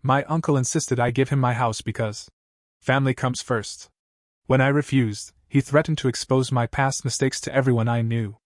My uncle insisted I give him my house because family comes first. When I refused, he threatened to expose my past mistakes to everyone I knew.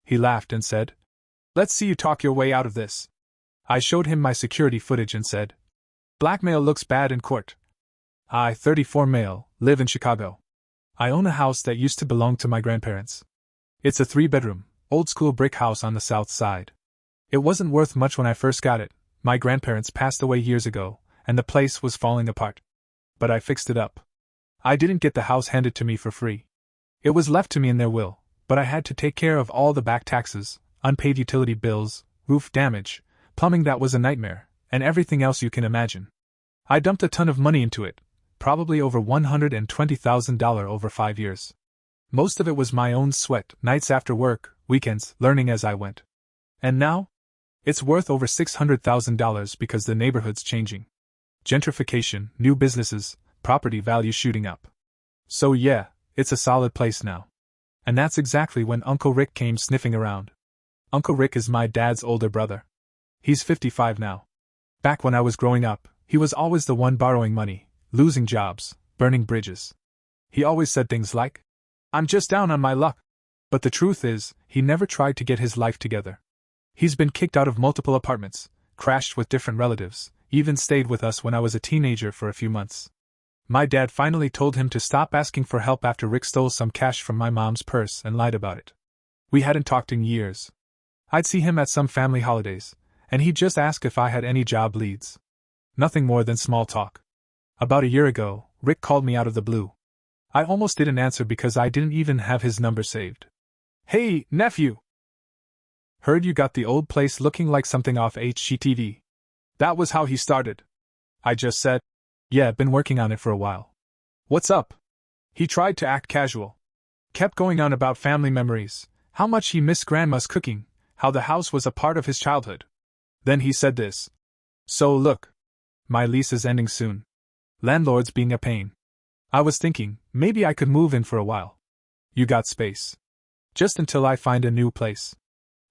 He laughed and said, "Let's see you talk your way out of this." I showed him my security footage and said, "Blackmail looks bad in court. I, 34 male, live in Chicago. I own a house that used to belong to my grandparents. It's a 3-bedroom, old-school brick house on the south side. It wasn't worth much when I first got it. My grandparents passed away years ago, and the place was falling apart. But I fixed it up. I didn't get the house handed to me for free. It was left to me in their will, but I had to take care of all the back taxes, unpaid utility bills, roof damage, plumbing that was a nightmare, and everything else you can imagine. I dumped a ton of money into it, probably over $120,000 over 5 years. Most of it was my own sweat, nights after work, weekends, learning as I went. And now? It's worth over $600,000 because the neighborhood's changing. Gentrification, new businesses, property values shooting up. So yeah, it's a solid place now. And that's exactly when Uncle Rick came sniffing around. Uncle Rick is my dad's older brother. He's 55 now. Back when I was growing up, he was always the one borrowing money, losing jobs, burning bridges. He always said things like, "I'm just down on my luck." But the truth is, he never tried to get his life together. He's been kicked out of multiple apartments, crashed with different relatives, even stayed with us when I was a teenager for a few months. My dad finally told him to stop asking for help after Rick stole some cash from my mom's purse and lied about it. We hadn't talked in years. I'd see him at some family holidays, and he'd just ask if I had any job leads. Nothing more than small talk. About a year ago, Rick called me out of the blue. I almost didn't answer because I didn't even have his number saved. "Hey, nephew! Heard you got the old place looking like something off HGTV. That was how he started." I just said, "Yeah, been working on it for a while." "What's up?" He tried to act casual. Kept going on about family memories, how much he missed Grandma's cooking, how the house was a part of his childhood. Then he said this. "So look. My lease is ending soon. Landlord's being a pain. I was thinking, maybe I could move in for a while. You got space. Just until I find a new place."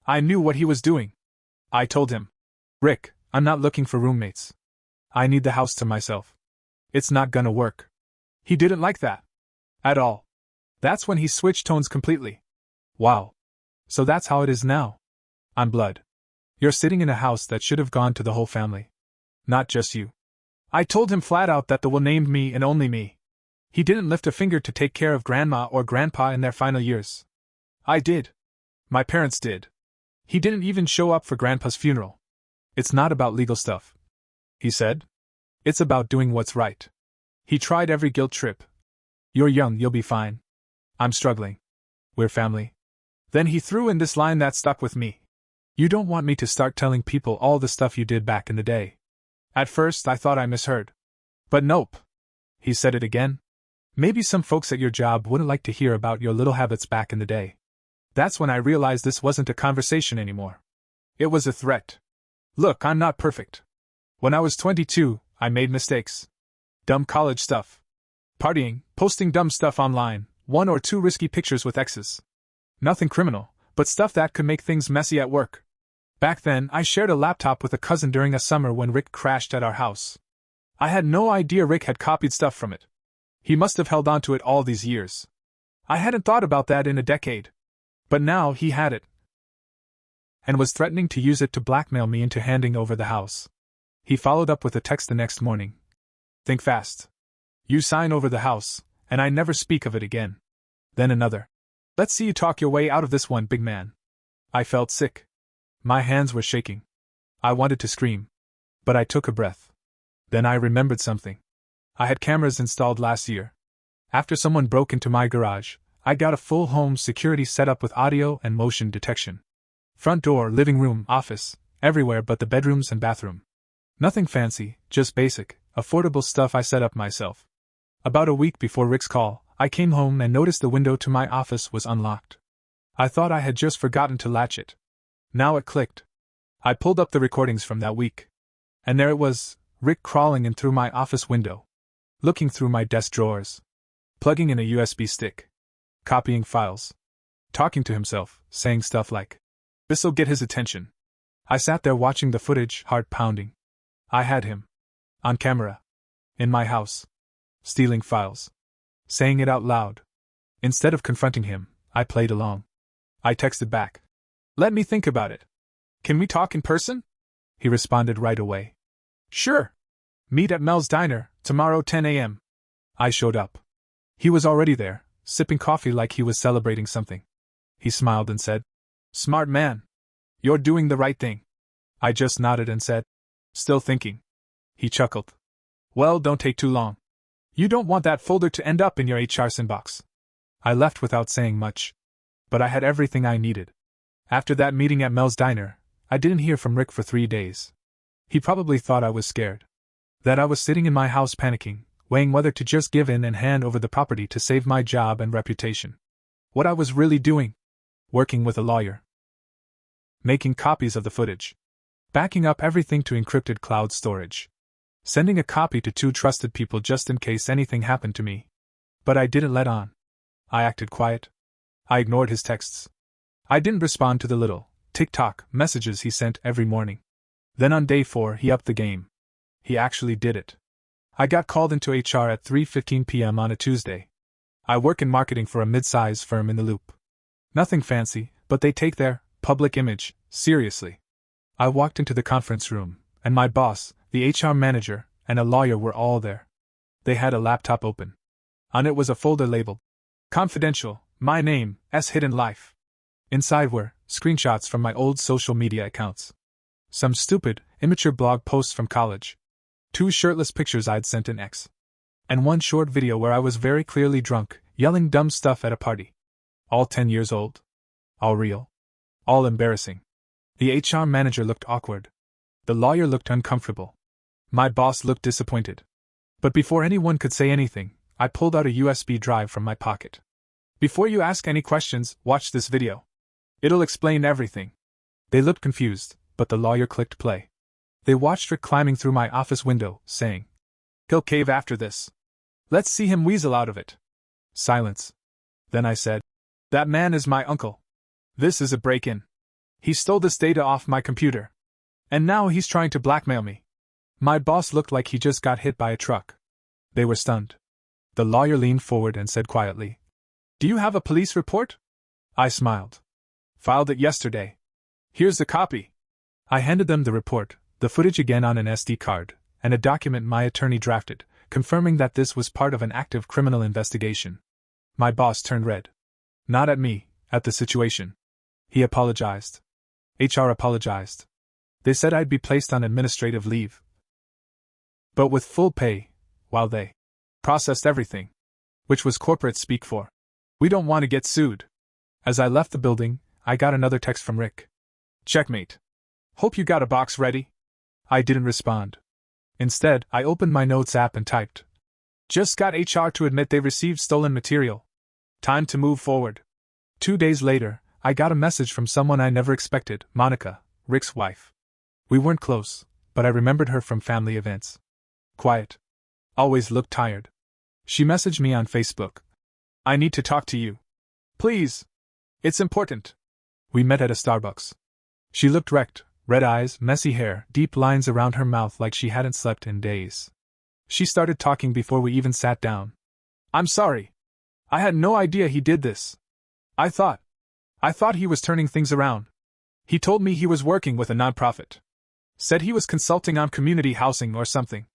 I knew what he was doing. I told him, "Rick, I'm not looking for roommates. I need the house to myself. It's not gonna work." He didn't like that. At all. That's when he switched tones completely. "Wow. So that's how it is now. I'm blood. You're sitting in a house that should have gone to the whole family. Not just you." I told him flat out that the will named me and only me. He didn't lift a finger to take care of Grandma or Grandpa in their final years. I did. My parents did. He didn't even show up for Grandpa's funeral. "It's not about legal stuff," he said. "It's about doing what's right." He tried every guilt trip. "You're young, you'll be fine. I'm struggling. We're family." Then he threw in this line that stuck with me. "You don't want me to start telling people all the stuff you did back in the day." At first I thought I misheard. But nope. He said it again. "Maybe some folks at your job wouldn't like to hear about your little habits back in the day." That's when I realized this wasn't a conversation anymore. It was a threat. Look, I'm not perfect. When I was 22, I made mistakes. Dumb college stuff. Partying, posting dumb stuff online, 1 or 2 risky pictures with exes. Nothing criminal, but stuff that could make things messy at work. Back then, I shared a laptop with a cousin during a summer when Rick crashed at our house. I had no idea Rick had copied stuff from it. He must have held on to it all these years. I hadn't thought about that in a decade. But now he had it. And was threatening to use it to blackmail me into handing over the house. He followed up with a text the next morning. "Think fast. You sign over the house, and I never speak of it again." Then another. "Let's see you talk your way out of this one, big man." I felt sick. My hands were shaking. I wanted to scream. But I took a breath. Then I remembered something. I had cameras installed last year. After someone broke into my garage, I got a full home security setup with audio and motion detection. Front door, living room, office, everywhere but the bedrooms and bathroom. Nothing fancy, just basic, affordable stuff I set up myself. About a week before Rick's call, I came home and noticed the window to my office was unlocked. I thought I had just forgotten to latch it. Now it clicked. I pulled up the recordings from that week. And there it was, Rick crawling in through my office window. Looking through my desk drawers. Plugging in a USB stick. Copying files. Talking to himself, saying stuff like, "This'll get his attention." I sat there watching the footage, heart pounding. I had him. On camera. In my house. Stealing files. Saying it out loud. Instead of confronting him, I played along. I texted back. Let me think about it. Can we talk in person? He responded right away. Sure. Meet at Mel's Diner, tomorrow 10 a.m. I showed up. He was already there, sipping coffee like he was celebrating something. He smiled and said, Smart man. You're doing the right thing. I just nodded and said, Still thinking. He chuckled. Well, don't take too long. You don't want that folder to end up in your HR's inbox. I left without saying much. But I had everything I needed. After that meeting at Mel's Diner, I didn't hear from Rick for 3 days. He probably thought I was scared. That I was sitting in my house panicking, weighing whether to just give in and hand over the property to save my job and reputation. What I was really doing? Working with a lawyer. Making copies of the footage. Backing up everything to encrypted cloud storage. Sending a copy to 2 trusted people just in case anything happened to me. But I didn't let on. I acted quiet. I ignored his texts. I didn't respond to the little tick-tock messages he sent every morning. Then on day 4 he upped the game. He actually did it. I got called into HR at 3:15 p.m. on a Tuesday. I work in marketing for a mid-size firm in the Loop. Nothing fancy, but they take their public image seriously. I walked into the conference room, and my boss, the HR manager, and a lawyer were all there. They had a laptop open. On it was a folder labeled Confidential, my name, S. Hidden Life. Inside were screenshots from my old social media accounts. Some stupid, immature blog posts from college. 2 shirtless pictures I'd sent in X. And 1 short video where I was very clearly drunk, yelling dumb stuff at a party. All 10 years old. All real. All embarrassing. The HR manager looked awkward. The lawyer looked uncomfortable. My boss looked disappointed. But before anyone could say anything, I pulled out a USB drive from my pocket. Before you ask any questions, watch this video. It'll explain everything. They looked confused, but the lawyer clicked play. They watched Rick climbing through my office window, saying, He'll cave after this. Let's see him weasel out of it. Silence. Then I said, That man is my uncle. This is a break-in. He stole this data off my computer. And now he's trying to blackmail me. My boss looked like he just got hit by a truck. They were stunned. The lawyer leaned forward and said quietly, Do you have a police report? I smiled. Filed it yesterday. Here's the copy. I handed them the report, the footage again on an SD card, and a document my attorney drafted, confirming that this was part of an active criminal investigation. My boss turned red. Not at me, at the situation. He apologized. HR apologized. They said I'd be placed on administrative leave. But with full pay, while they processed everything. Which was corporate speak for, we don't want to get sued. As I left the building, I got another text from Rick. Checkmate. Hope you got a box ready? I didn't respond. Instead, I opened my notes app and typed. Just got HR to admit they received stolen material. Time to move forward. 2 days later, I got a message from someone I never expected, Monica, Rick's wife. We weren't close, but I remembered her from family events. Quiet. Always looked tired. She messaged me on Facebook. I need to talk to you. Please. It's important. We met at a Starbucks. She looked wrecked, red eyes, messy hair, deep lines around her mouth like she hadn't slept in days. She started talking before we even sat down. I'm sorry. I had no idea he did this. I thought he was turning things around. He told me he was working with a nonprofit. Said he was consulting on community housing or something.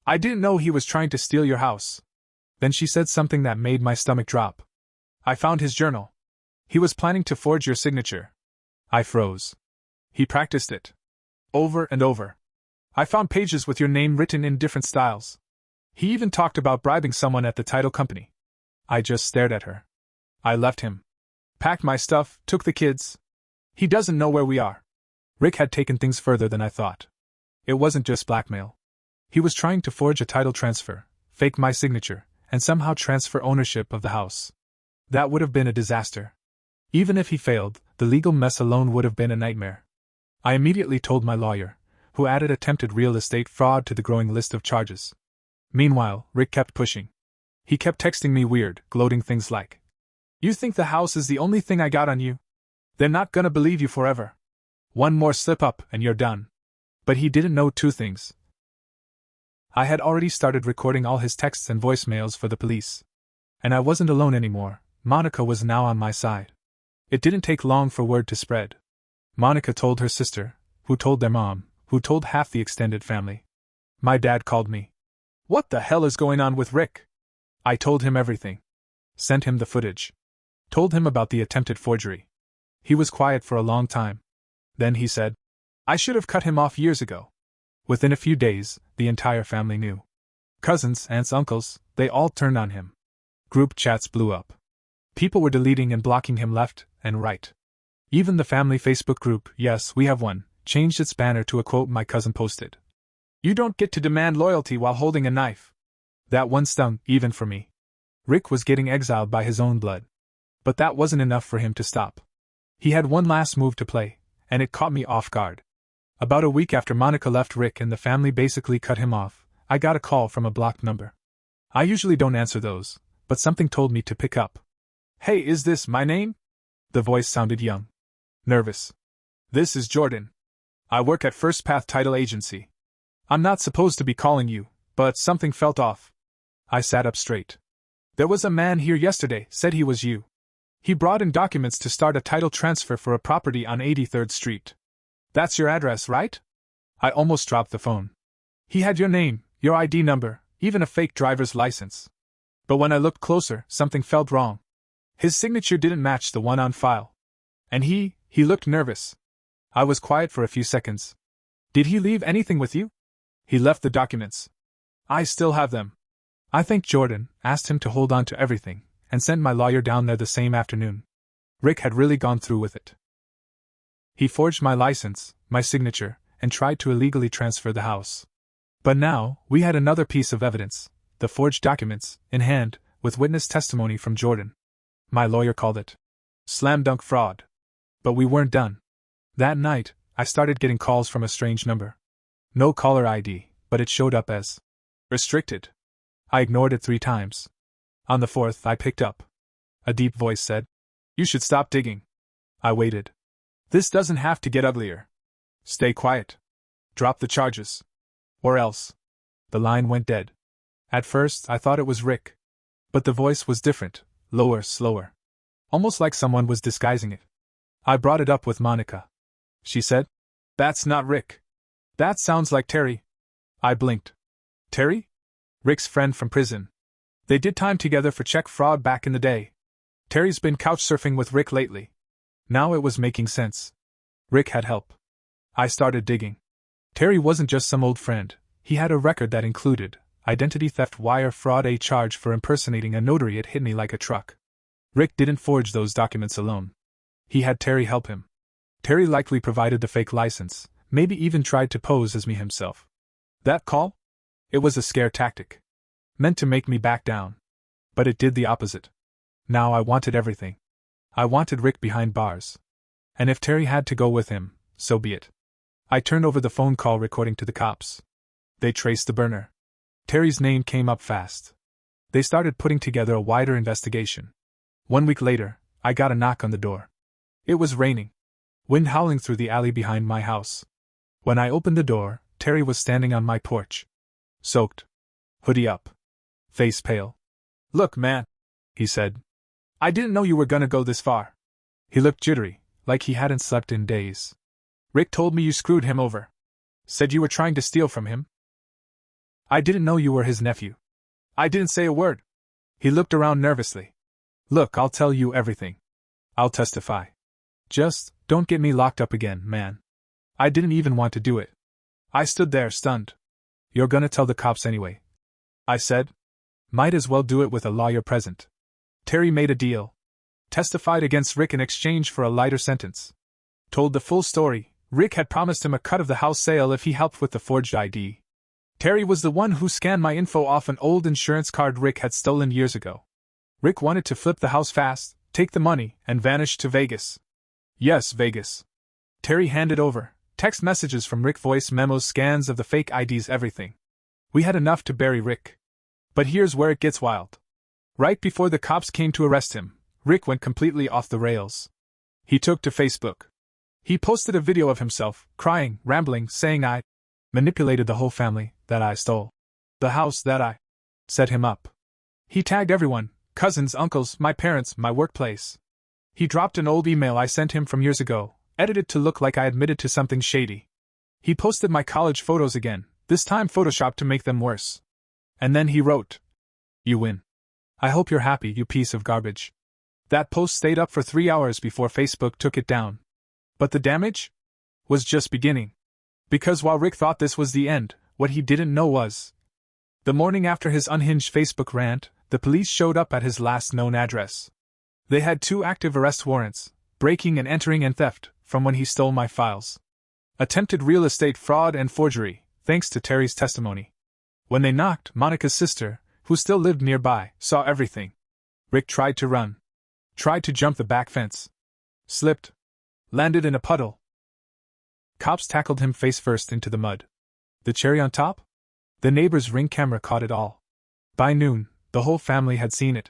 I didn't know he was trying to steal your house. Then she said something that made my stomach drop. I found his journal. He was planning to forge your signature. I froze. He practiced it. Over and over. I found pages with your name written in different styles. He even talked about bribing someone at the title company. I just stared at her. I left him. Packed my stuff, took the kids. He doesn't know where we are. Rick had taken things further than I thought. It wasn't just blackmail. He was trying to forge a title transfer, fake my signature, and somehow transfer ownership of the house. That would have been a disaster. Even if he failed, the legal mess alone would have been a nightmare. I immediately told my lawyer, who added attempted real estate fraud to the growing list of charges. Meanwhile, Rick kept pushing. He kept texting me weird, gloating things like, You think the house is the only thing I got on you? They're not gonna believe you forever. One more slip up and you're done. But he didn't know 2 things. I had already started recording all his texts and voicemails for the police. And I wasn't alone anymore. Monica was now on my side. It didn't take long for word to spread. Monica told her sister, who told their mom, who told half the extended family. My dad called me. "What the hell is going on with Rick?" I told him everything. Sent him the footage. Told him about the attempted forgery. He was quiet for a long time. Then he said, "I should have cut him off years ago." Within a few days, the entire family knew. Cousins, aunts, uncles, they all turned on him. Group chats blew up. People were deleting and blocking him left and right. Even the family Facebook group, yes, we have one, changed its banner to a quote my cousin posted. "You don't get to demand loyalty while holding a knife." That one stung, even for me. Rick was getting exiled by his own blood. But that wasn't enough for him to stop. He had one last move to play, and it caught me off guard. About a week after Monica left Rick and the family basically cut him off, I got a call from a blocked number. I usually don't answer those, but something told me to pick up. "Hey, is this my name?" The voice sounded young. Nervous. "This is Jordan. I work at First Path Title Agency. I'm not supposed to be calling you, but something felt off." I sat up straight. "There was a man here yesterday, said he was you. He brought in documents to start a title transfer for a property on 83rd Street. That's your address, right?" I almost dropped the phone. "He had your name, your ID number, even a fake driver's license. But when I looked closer, something felt wrong. His signature didn't match the one on file. And he looked nervous." I was quiet for a few seconds. "Did he leave anything with you?" "He left the documents. I still have them." I thanked Jordan, asked him to hold on to everything, and sent my lawyer down there the same afternoon. Rick had really gone through with it. He forged my license, my signature, and tried to illegally transfer the house. But now, we had another piece of evidence, the forged documents, in hand, with witness testimony from Jordan. My lawyer called it slam dunk fraud. But we weren't done. That night, I started getting calls from a strange number. No caller ID, but it showed up as restricted. I ignored it 3 times. On the 4th, I picked up. A deep voice said, "You should stop digging." I waited. "This doesn't have to get uglier. Stay quiet. Drop the charges. Or else." The line went dead. At first, I thought it was Rick. But the voice was different, lower, slower. Almost like someone was disguising it. I brought it up with Monica. She said, "That's not Rick. That sounds like Terry." I blinked. "Terry?" "Rick's friend from prison. They did time together for check fraud back in the day. Terry's been couchsurfing with Rick lately." Now it was making sense. Rick had help. I started digging. Terry wasn't just some old friend, he had a record that included identity theft, wire fraud, a charge for impersonating a notary. It hit me like a truck. Rick didn't forge those documents alone. He had Terry help him. Terry likely provided the fake license, maybe even tried to pose as me himself. That call? It was a scare tactic. Meant to make me back down. But it did the opposite. Now I wanted everything. I wanted Rick behind bars. And if Terry had to go with him, so be it. I turned over the phone call recording to the cops. They traced the burner. Terry's name came up fast. They started putting together a wider investigation. 1 week later, I got a knock on the door. It was raining. Wind howling through the alley behind my house. When I opened the door, Terry was standing on my porch. Soaked. Hoodie up. Face pale. "Look, man," he said. "I didn't know you were gonna go this far." He looked jittery, like he hadn't slept in days. "Rick told me you screwed him over. Said you were trying to steal from him." "I didn't know you were his nephew." "I didn't say a word." He looked around nervously. "Look, I'll tell you everything. I'll testify. Just, don't get me locked up again, man." I didn't even want to do it. I stood there, stunned. "You're gonna tell the cops anyway," I said. "Might as well do it with a lawyer present." Terry made a deal. Testified against Rick in exchange for a lighter sentence. Told the full story. Rick had promised him a cut of the house sale if he helped with the forged ID. Terry was the one who scanned my info off an old insurance card Rick had stolen years ago. Rick wanted to flip the house fast, take the money, and vanish to Vegas. Yes, Vegas. Terry handed over text messages from Rick, voice memos, scans of the fake IDs, everything. We had enough to bury Rick. But here's where it gets wild. Right before the cops came to arrest him, Rick went completely off the rails. He took to Facebook. He posted a video of himself, crying, rambling, saying I manipulated the whole family, that I stole The house that I set him up. He tagged everyone, cousins, uncles, my parents, my workplace. He dropped an old email I sent him from years ago, edited to look like I admitted to something shady. He posted my college photos again, this time photoshopped to make them worse. And then he wrote, "You win. I hope you're happy, you piece of garbage." That post stayed up for 3 hours before Facebook took it down. But the damage was just beginning. Because while Rick thought this was the end, what he didn't know was, the morning after his unhinged Facebook rant, the police showed up at his last known address. They had 2 active arrest warrants, breaking and entering and theft, from when he stole my files. Attempted real estate fraud and forgery, thanks to Terry's testimony. When they knocked, Monica's sister, who still lived nearby, saw everything. Rick tried to run. Tried to jump the back fence. Slipped. Landed in a puddle. Cops tackled him face first into the mud. The cherry on top? The neighbor's Ring camera caught it all. By noon, the whole family had seen it.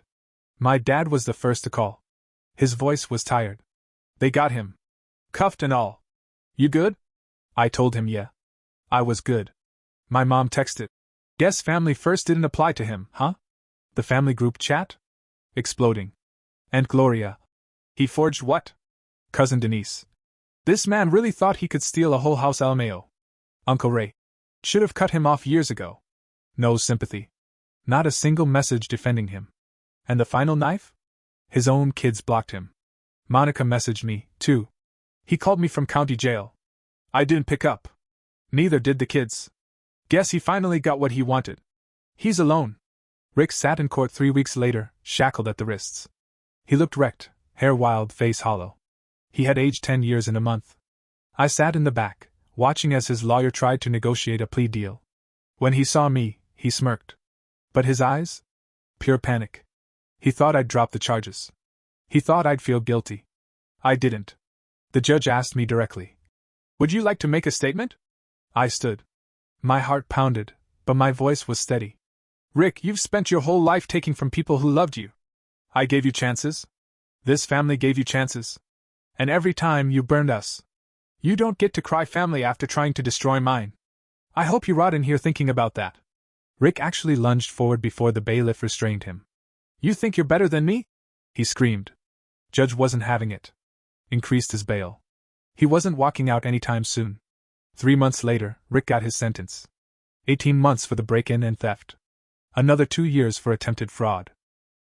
My dad was the first to call. His voice was tired. They got him. Cuffed and all. "You good?" I told him yeah. I was good. My mom texted. "Guess family first didn't apply to him, huh?" The family group chat? Exploding. Aunt Gloria. "He forged what?" Cousin Denise. "This man really thought he could steal a whole house LMAO. Uncle Ray. Should have cut him off years ago." No sympathy. Not a single message defending him. And the final knife? His own kids blocked him. Monica messaged me, too. He called me from county jail. I didn't pick up. Neither did the kids. Guess he finally got what he wanted. He's alone. Rick sat in court 3 weeks later, shackled at the wrists. He looked wrecked, hair wild, face hollow. He had aged 10 years in a month. I sat in the back, watching as his lawyer tried to negotiate a plea deal. When he saw me, he smirked. But his eyes? Pure panic. He thought I'd drop the charges. He thought I'd feel guilty. I didn't. The judge asked me directly, "Would you like to make a statement?" I stood. My heart pounded, but my voice was steady. "Rick, you've spent your whole life taking from people who loved you. I gave you chances. This family gave you chances. And every time you burned us. You don't get to cry family after trying to destroy mine. I hope you rot in here thinking about that." Rick actually lunged forward before the bailiff restrained him. "You think you're better than me?" he screamed. Judge wasn't having it. Increased his bail. He wasn't walking out anytime soon. 3 months later, Rick got his sentence. 18 months for the break-in and theft. Another 2 years for attempted fraud.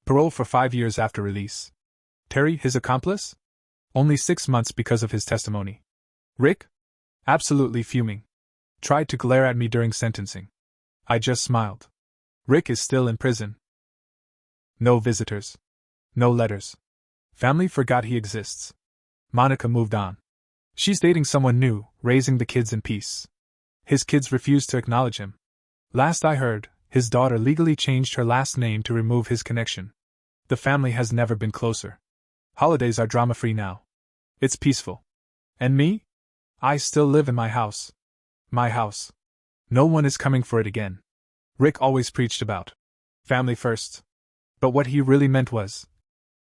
Parole for 5 years after release. Terry, his accomplice? Only 6 months because of his testimony. Rick? Absolutely fuming. Tried to glare at me during sentencing. I just smiled. Rick is still in prison. No visitors. No letters. Family forgot he exists. Monica moved on. She's dating someone new, raising the kids in peace. His kids refuse to acknowledge him. Last I heard, his daughter legally changed her last name to remove his connection. The family has never been closer. Holidays are drama-free now. It's peaceful. And me? I still live in my house. My house. No one is coming for it again. Rick always preached about family first. But what he really meant was,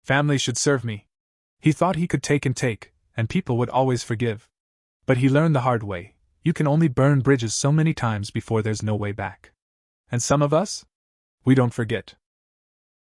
family should serve me. He thought he could take, and people would always forgive. But he learned the hard way, you can only burn bridges so many times before there's no way back. And some of us? We don't forget.